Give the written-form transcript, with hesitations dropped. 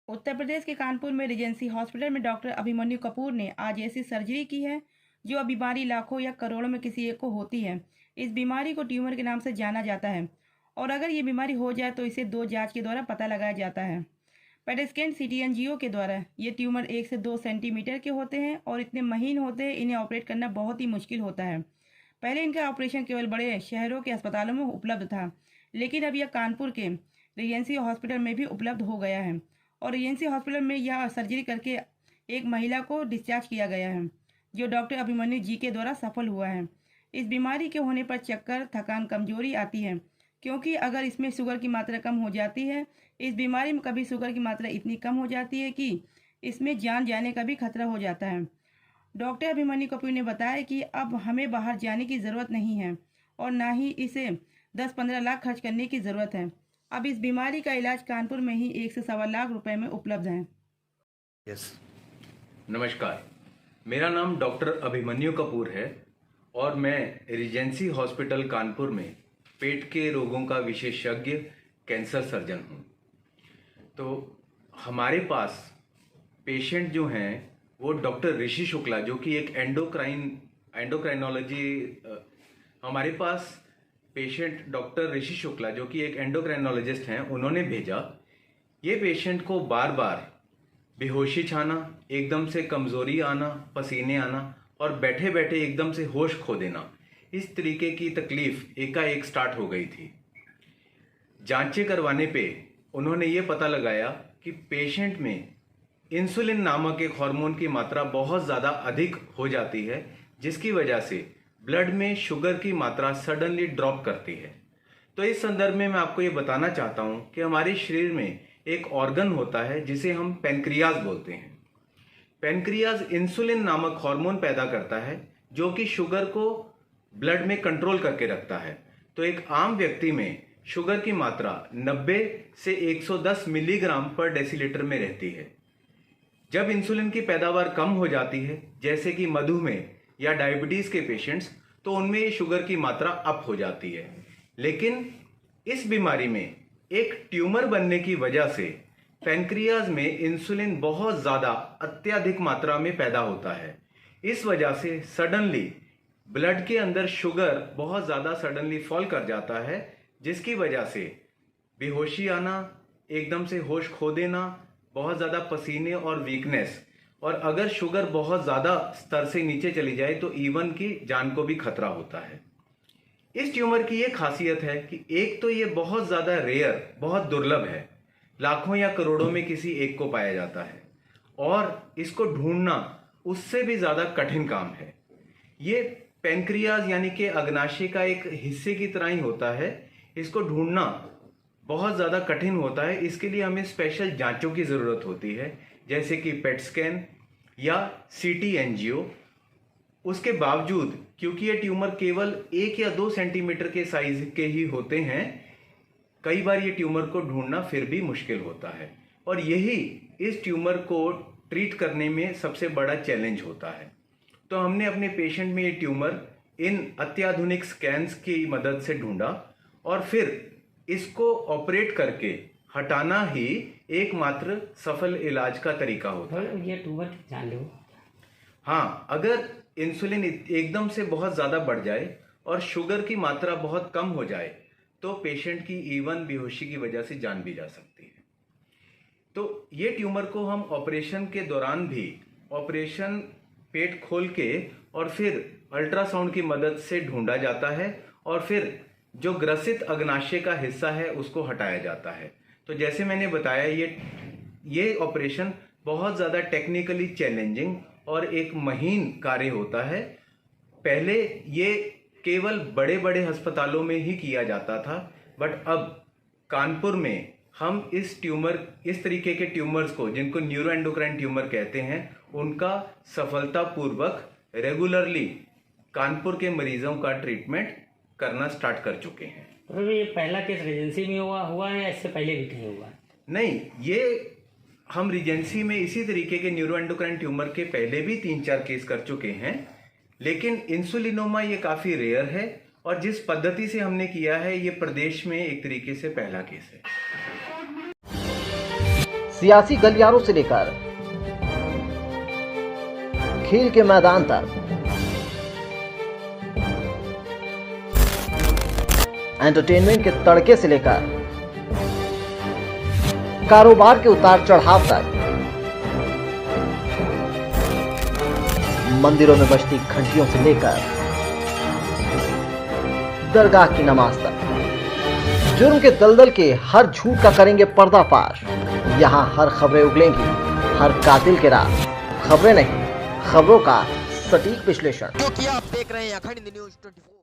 उत्तर प्रदेश के कानपुर में Regency hospital में डॉक्टर अभिमन्यु कपूर ने आज ऐसी सर्जरी की है जो बीमारी लाखों या करोड़ों में किसी एक को होती है। इस बीमारी को ट्यूमर के नाम से जाना जाता है और अगर ये बीमारी हो जाए तो इसे दो जांच के द्वारा पता लगाया जाता है। पेट स्कैन सीटी एंजियो के द्वारा ये ट्यूमर 1 से 2 सेंटीमीटर के होते हैं और इतने महीन होते हैं इन्हें ऑपरेट करना बहुत ही मुश्किल होता है। पहले इनका ऑपरेशन केवल बड़े शहरों के अस्पतालों में उपलब्ध था, लेकिन अब यह कानपुर के रिजेंसी हॉस्पिटल में भी उपलब्ध हो गया है और रिजेंसी हॉस्पिटल में यह सर्जरी करके एक महिला को डिस्चार्ज किया गया है, जो डॉक्टर अभिमन्यु जी के द्वारा सफल हुआ है। इस बीमारी के होने पर चक्कर, थकान, कमजोरी आती है, क्योंकि अगर इसमें शुगर की मात्रा कम हो जाती है, इस बीमारी में कभी शुगर की मात्रा इतनी कम हो जाती है कि इसमें जान जाने का भी खतरा हो जाता है। डॉक्टर अभिमन्यु कपूर ने बताया कि अब हमें बाहर जाने की ज़रूरत नहीं है और ना ही इसे 10-15 लाख खर्च करने की ज़रूरत है। अब इस बीमारी का इलाज कानपुर में ही 1 से सवा लाख रुपए में उपलब्ध है। यस, नमस्कार। मेरा नाम डॉक्टर अभिमन्यु कपूर है और मैं रिजेंसी हॉस्पिटल कानपुर में पेट के रोगों का विशेषज्ञ कैंसर सर्जन हूँ। तो हमारे पास पेशेंट जो हैं वो डॉक्टर ऋषि शुक्ला, जो कि एक एंडोक्राइनोलॉजी हमारे पास पेशेंट डॉक्टर ऋषि शुक्ला जो कि एक एंडोक्राइनोलॉजिस्ट हैं, उन्होंने भेजा। ये पेशेंट को बार बार बेहोशी छाना, एकदम से कमजोरी आना, पसीने आना और बैठे बैठे एकदम से होश खो देना, इस तरीके की तकलीफ एकाएक स्टार्ट हो गई थी। जांचें करवाने पे उन्होंने ये पता लगाया कि पेशेंट में इंसुलिन नामक एक हार्मोन की मात्रा बहुत ज़्यादा अधिक हो जाती है, जिसकी वजह से ब्लड में शुगर की मात्रा सडनली ड्रॉप करती है। तो इस संदर्भ में मैं आपको ये बताना चाहता हूँ कि हमारे शरीर में एक ऑर्गन होता है जिसे हम पैनक्रियाज बोलते हैं। पैनक्रियाज इंसुलिन नामक हार्मोन पैदा करता है जो कि शुगर को ब्लड में कंट्रोल करके रखता है। तो एक आम व्यक्ति में शुगर की मात्रा 90 से 110 मिलीग्राम पर डेसीलीटर में रहती है। जब इंसुलिन की पैदावार कम हो जाती है, जैसे कि मधुमेह या डायबिटीज के पेशेंट्स, तो उनमें ये शुगर की मात्रा अप हो जाती है। लेकिन इस बीमारी में एक ट्यूमर बनने की वजह से पैनक्रियाज में इंसुलिन बहुत ज़्यादा अत्यधिक मात्रा में पैदा होता है। इस वजह से सडनली ब्लड के अंदर शुगर बहुत ज़्यादा सडनली फॉल कर जाता है, जिसकी वजह से बेहोशी आना, एकदम से होश खो देना, बहुत ज़्यादा पसीने और वीकनेस, और अगर शुगर बहुत ज़्यादा स्तर से नीचे चली जाए तो ईवन की जान को भी खतरा होता है। इस ट्यूमर की ये खासियत है कि एक तो ये बहुत ज़्यादा रेयर, बहुत दुर्लभ है, लाखों या करोड़ों में किसी एक को पाया जाता है, और इसको ढूंढना उससे भी ज़्यादा कठिन काम है। ये पैनक्रियाज यानी कि अग्नाशय का एक हिस्से की तरह ही होता है। इसको ढूंढना बहुत ज़्यादा कठिन होता है। इसके लिए हमें स्पेशल जांचों की ज़रूरत होती है, जैसे कि पेट स्कैन या सीटी एंजियो। उसके बावजूद क्योंकि ये ट्यूमर केवल 1 या 2 सेंटीमीटर के साइज के ही होते हैं, कई बार ये ट्यूमर को ढूंढना फिर भी मुश्किल होता है, और यही इस ट्यूमर को ट्रीट करने में सबसे बड़ा चैलेंज होता है। तो हमने अपने पेशेंट में ये ट्यूमर इन अत्याधुनिक स्कैन्स की मदद से ढूंढा और फिर इसको ऑपरेट करके हटाना ही एकमात्र सफल इलाज का तरीका होता है। ये ट्यूमर जान लो। हाँ, अगर इंसुलिन एकदम से बहुत ज़्यादा बढ़ जाए और शुगर की मात्रा बहुत कम हो जाए तो पेशेंट की इवन बेहोशी की वजह से जान भी जा सकती है। तो ये ट्यूमर को हम ऑपरेशन के दौरान भी, ऑपरेशन पेट खोल के और फिर अल्ट्रासाउंड की मदद से ढूंढा जाता है और फिर जो ग्रसित अग्नाशय का हिस्सा है उसको हटाया जाता है। तो जैसे मैंने बताया, ये ऑपरेशन बहुत ज़्यादा टेक्निकली चैलेंजिंग और एक महीन कार्य होता है। पहले ये केवल बड़े बड़े अस्पतालों में ही किया जाता था, बट अब कानपुर में हम इस तरीके के ट्यूमर्स को, जिनको न्यूरोएंडोक्राइन ट्यूमर कहते हैं, उनका सफलतापूर्वक रेगुलरली कानपुर के मरीजों का ट्रीटमेंट करना स्टार्ट कर चुके हैं। तो ये पहला केस रिजेंसी में हुआ है या इससे पहले भी कहीं हुआ? नहीं, ये हम रिजेंसी में इसी तरीके के न्यूरोएंडोक्राइन ट्यूमर के पहले भी 3-4 केस कर चुके हैं, लेकिन इंसुलिनोमा ये काफ़ी रेयर है और जिस पद्धति से हमने किया है ये प्रदेश में एक तरीके से पहला केस है। सियासी गलियारों से लेकर खेल के मैदान तक, एंटरटेनमेंट के तड़के से लेकर कारोबार के उतार चढ़ाव तक, मंदिरों में बजती घंटियों से लेकर दरगाह की नमाज तक, जुर्म के दलदल के हर झूठ का करेंगे पर्दाफाश। यहाँ हर खबरें उगलेंगी, हर कातिल के राज। खबरें नहीं, खबरों का सटीक विश्लेषण। क्योंकि आप देख रहे हैं अखंड न्यूज 24।